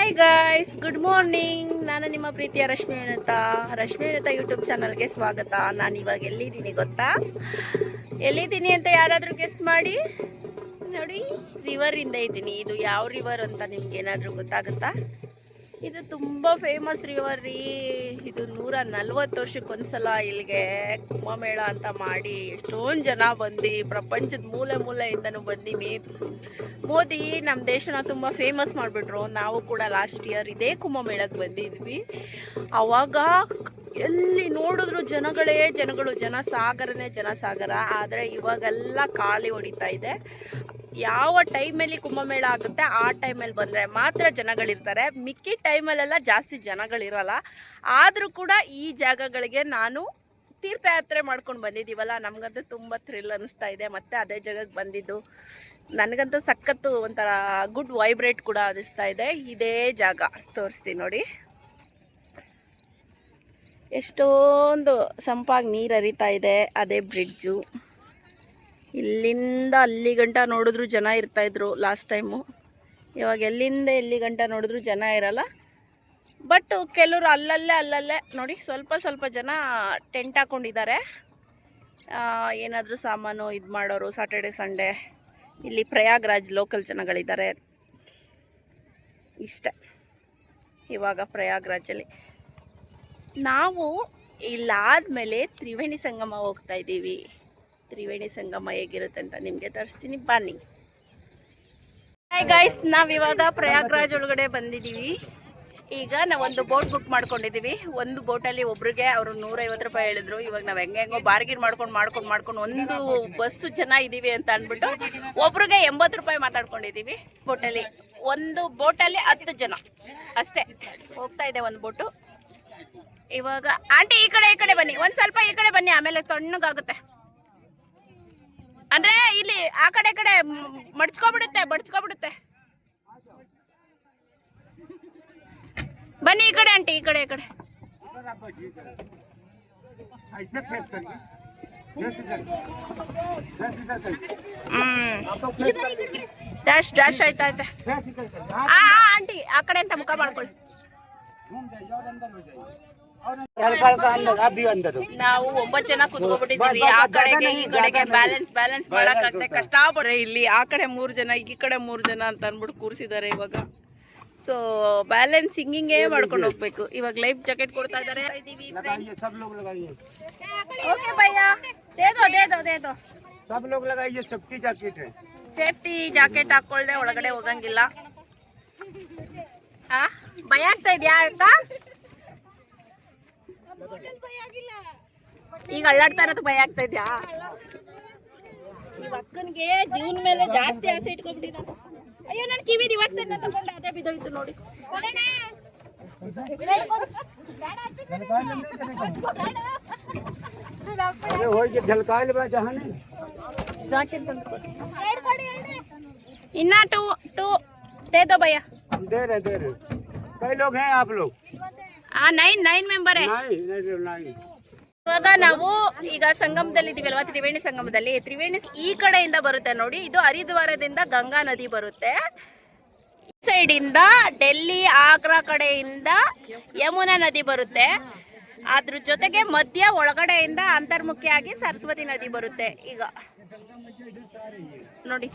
Hi guys, good morning. ನಾನು ನಿಮ್ಮ ಪ್ರೀತಿಯ ರಶ್ಮಿ ವಿನುತಾ ಯೂಟ್ಯೂಬ್ ಚಾನಲ್ಗೆ ಸ್ವಾಗತ. ನಾನು ಇವಾಗ ಎಲ್ಲಿದ್ದೀನಿ ಗೊತ್ತಾ? ಎಲ್ಲಿದ್ದೀನಿ ಅಂತ ಯಾರಾದರೂ ಗೆಸ್ ಮಾಡಿ ನೋಡಿ. ರಿವರಿಂದ ಇದ್ದೀನಿ. ಇದು ಯಾವ ರಿವರ್ ಅಂತ ನಿಮ್ಗೆ ಏನಾದರೂ ಗೊತ್ತಾಗುತ್ತಾ? ಇದು ತುಂಬ ಫೇಮಸ್ ರಿವರ್ ರೀ. ಇದು 140 ವರ್ಷಕ್ಕೊಂದ್ಸಲ ಇಲ್ಲಿಗೆ ಕುಂಭಮೇಳ ಅಂತ ಮಾಡಿ ಎಷ್ಟೊಂದು ಜನ ಬಂದು ಪ್ರಪಂಚದ ಮೂಲೆ ಮೂಲೆಯಿಂದನೂ ಬಂದು ಮೋದಿ ನಮ್ಮ ದೇಶನ ತುಂಬ ಫೇಮಸ್ ಮಾಡಿಬಿಟ್ರು. ನಾವು ಕೂಡ ಲಾಸ್ಟ್ ಇಯರ್ ಇದೇ ಕುಂಭಮೇಳಕ್ಕೆ ಬಂದಿದ್ವಿ. ಆವಾಗ ಎಲ್ಲಿ ನೋಡಿದ್ರು ಜನಗಳು, ಜನಸಾಗರ. ಆದರೆ ಇವಾಗೆಲ್ಲ ಖಾಲಿ ಹೊಡಿತಾ ಇದೆ. ಯಾವ ಟೈಮಲ್ಲಿ ಕುಂಭಮೇಳ ಆಗುತ್ತೆ ಆ ಟೈಮಲ್ಲಿ ಬಂದರೆ ಮಾತ್ರ ಜನಗಳಿರ್ತಾರೆ. ಮಿಕ್ಕಿ ಟೈಮಲ್ಲೆಲ್ಲ ಜಾಸ್ತಿ ಜನಗಳಿರಲ್ಲ. ಆದರೂ ಕೂಡ ಈ ಜಾಗಗಳಿಗೆ ನಾನು ತೀರ್ಥಯಾತ್ರೆ ಮಾಡ್ಕೊಂಡು ಬಂದಿದ್ದೀವಲ್ಲ, ನಮಗಂತೂ ತುಂಬ ಥ್ರಿಲ್ ಅನ್ನಿಸ್ತಾ ಇದೆ. ಮತ್ತು ಅದೇ ಜಾಗಕ್ಕೆ ಬಂದಿದ್ದು ನನಗಂತೂ ಸಖತ್ತು ಒಂಥರ ಗುಡ್ ವೈಬ್ರೇಟ್ ಕೂಡ ಅನ್ನಿಸ್ತಾ ಇದೆ. ಇದೇ ಜಾಗ ತೋರಿಸ್ತೀನಿ ನೋಡಿ. ಎಷ್ಟೊಂದು ಸಂಪಾಗಿ ನೀರು ಹರಿತಾ ಇದೆ. ಅದೇ ಬ್ರಿಡ್ಜು. ಇಲ್ಲಿಂದ ಅಲ್ಲಿ ಗಂಟ ನೋಡಿದ್ರು ಜನ ಇರ್ತಾಯಿದ್ರು ಲಾಸ್ಟ್ ಟೈಮು. ಇವಾಗ ಎಲ್ಲಿಂದ ಎಲ್ಲಿ ಗಂಟ ನೋಡಿದ್ರು ಜನ ಇರಲ್ಲ. ಬಟ್ ಕೆಲವರು ಅಲ್ಲಲ್ಲೇ ನೋಡಿ ಸ್ವಲ್ಪ ಜನ ಟೆಂಟ್ ಹಾಕ್ಕೊಂಡಿದ್ದಾರೆ. ಏನಾದರೂ ಸಾಮಾನು ಇದು ಮಾಡೋರು ಸಾಟರ್ಡೆ ಸಂಡೇ. ಇಲ್ಲಿ ಪ್ರಯಾಗ್ರಾಜ್ ಲೋಕಲ್ ಜನಗಳಿದ್ದಾರೆ ಇಷ್ಟೆ. ಇವಾಗ ಪ್ರಯಾಗ್ರಾಜಲ್ಲಿ ನಾವು ಇಲ್ಲಾದಮೇಲೆ ತ್ರಿವೇಣಿ ಸಂಗಮ ಹೋಗ್ತಾ ಇದ್ದೀವಿ. ತ್ರಿವೇಣಿ ಸಂಗಮ ಹೇಗಿರುತ್ತೆ ಅಂತ ನಿಮಗೆ ತೋರಿಸ್ತೀನಿ, ಬನ್ನಿ. ಹಾಯ್ ಗಾಯ್ಸ್, ನಾವಿವಾಗ ಪ್ರಯಾಗ್ರಾಜ್ ಒಳಗಡೆ ಬಂದಿದ್ದೀವಿ. ಈಗ ನಾವೊಂದು ಬೋಟ್ ಬುಕ್ ಮಾಡ್ಕೊಂಡಿದ್ದೀವಿ. ಒಂದು ಬೋಟಲ್ಲಿ ಒಬ್ರಿಗೆ ಅವರು 150 ರೂಪಾಯಿ ಹೇಳಿದ್ರು. ಇವಾಗ ನಾವು ಹೆಂಗೋ ಬಾರ್ಗಿನ್ ಮಾಡ್ಕೊಂಡು ಒಂದು ಬಸ್ಸು ಜನ ಇದ್ದೀವಿ ಅಂತ ಅಂದ್ಬಿಟ್ಟು ಒಬ್ರಿಗೆ 80 ರೂಪಾಯಿ ಮಾತಾಡ್ಕೊಂಡಿದ್ದೀವಿ. ಒಂದು ಬೋಟಲ್ಲಿ 10 ಜನ ಅಷ್ಟೇ ಹೋಗ್ತಾ ಇದೆ ಒಂದು ಬೋಟು. ಇವಾಗ ಆಂಟಿ ಈ ಕಡೆ ಬನ್ನಿ, ಒಂದು ಸ್ವಲ್ಪ ಈ ಕಡೆ ಬನ್ನಿ, ಆಮೇಲೆ ತಣ್ಣಗಾಗುತ್ತೆ. ಅಂದ್ರೆ ಇಲ್ಲಿ ಆ ಕಡೆ ಬಡ್ಸ್ಕೊಬಿಡುತ್ತೆ. ಬನ್ನಿ ಈ ಕಡೆ ಆಂಟಿ, ಈ ಕಡೆ ಡ್ಯಾಶ್ ಆಯ್ತಾ ಆಂಟಿ ಆ ಕಡೆ ಅಂತ ಮುಖ ಮಾಡ್ಕೊಳ್ಳಿ. ನಾವು 9 ಜನ ಕುತ್ಕೊಬಿಟ್ಟಿದ್ದೀವಿ. ಆ ಕಡೆಗೆ ಈ ಕಡೆಗೆ ಬ್ಯಾಲೆನ್ಸ್ ಮಾಡಕ್ಕಾಗ್ತದೆ, ಕಷ್ಟ ಪಡ್ರೆ. ಇಲ್ಲಿ ಆ ಕಡೆ 3 ಜನ, ಈ ಕಡೆ 3 ಜನ ಅಂತ ಅಂದ್ಬಿಟ್ಟು ಕೂರಿಸಿದ್ದಾರೆ ಇವಾಗ. ಸೊ ಬ್ಯಾಲೆನ್ಸ್ ಹಿಂಗಿಂಗೇ ಮಾಡ್ಕೊಂಡು ಹೋಗ್ಬೇಕು. ಇವಾಗ ಲೈಫ್ ಜಾಕೆಟ್ ಕೊಡ್ತಾ ಇದ್ದಾರೆ. ಓಕೆ ಭಯ್ಯ, ದೇದೋ ಸೇಫ್ಟಿ ಜಾಕೆಟ್ ಹಾಕೊಳ್ದೆ ಒಳಗಡೆ ಹೋಗಂಗಿಲ್ಲ. ಭಯ ಆಗ್ತಾ ಇದೆಯಾ ಅಕ್ಕ? ಈಗ ಅಳ್ಳಾಡ್ತಾ ಇರೋದು ಭಯ ಆಗ್ತಾ ಇದ್ಯಾ? ಈ ಅಕ್ಕನಿಗೆ ಜೀವನ ಮೇಲೆ ಜಾಸ್ತಿ ಆಸೆ ಇಟ್ಕೊಂಡ್ಬಿಟ್ಟಿದ್ದಾನೆ. ಅಯ್ಯೋ, ನನ್ನ ಕಿವಿದು ಇವಾಗ തന്നെ ತಗೊಂಡು ಅದೇ ಬಿದ್ದೋಯ್ತು ನೋಡಿ. ಇನ್ನ ಟೂ दे दो भैया. दे रहे कई लोग हैं आप लोग? 9 ಮೆಂಬರ್. ಇವಾಗ ನಾವು ಈಗ ಸಂಗಮದಲ್ಲಿ ಇದೀವಲ್ವಾ, ತ್ರಿವೇಣಿ ಸಂಗಮದಲ್ಲಿ. ತ್ರಿವೇಣಿ ಈ ಕಡೆಯಿಂದ ಬರುತ್ತೆ ನೋಡಿ. ಇದು ಹರಿದ್ವಾರದಿಂದ ಗಂಗಾ ನದಿ ಬರುತ್ತೆ. ಈ ಸೈಡ್ ಇಂದ ಡೆಲ್ಲಿ ಆಗ್ರಾ ಕಡೆಯಿಂದ ಯಮುನಾ ನದಿ ಬರುತ್ತೆ. ಅದ್ರ ಜೊತೆಗೆ ಮಧ್ಯ ಒಳಗಡೆಯಿಂದ ಅಂತರ್ಮುಖಿಯಾಗಿ ಸರಸ್ವತಿ ನದಿ ಬರುತ್ತೆ. ಈಗ ನೋಡಿ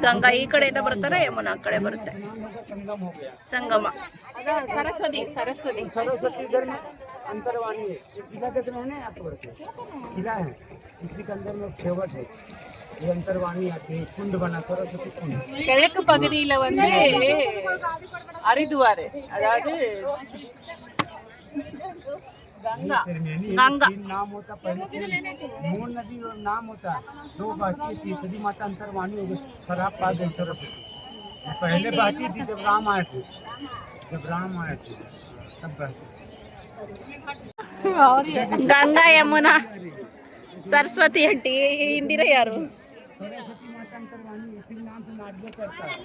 ಗಂಗಾ ಈ ಕಡೆಯಿಂದ ಬರ್ತಾರೆ, ಯಮುನಾ ಆ ಕಡೆ ಬರುತ್ತೆ. ಸಂಗಮ सरस्वती इधर में अंतरवाणी है. किला कितना है ना आपको? किला है, इसी के अंदर में खेवट है. ये अंतरवाणी आती है. कुंड बना सरस्वती कुंड. கிழக்கு பகுதியில வந்து ஹரித்வார், அதாவது गंगा नाम होता. पहले मूल नदी नाम होता. 2 बहती थी. तीसरी माता अंतरवाणी हो गई. शराब पा गई सरस्वती. पहले बहती थी जब राम आए थे तब ಗಂಗಾ ಯಮುನಾ सरस्वती आंटी इंदिरा यारू. सरस्वती माता अंतरवाणी इसी नाम से नाट्य करता है.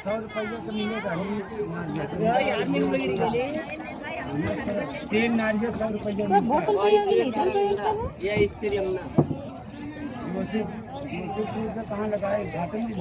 100 रुपये तो मिलेगा. 3 नारियल 100 रुपये ये स्त्री यमुना. कहाँ लगाए? घाटे में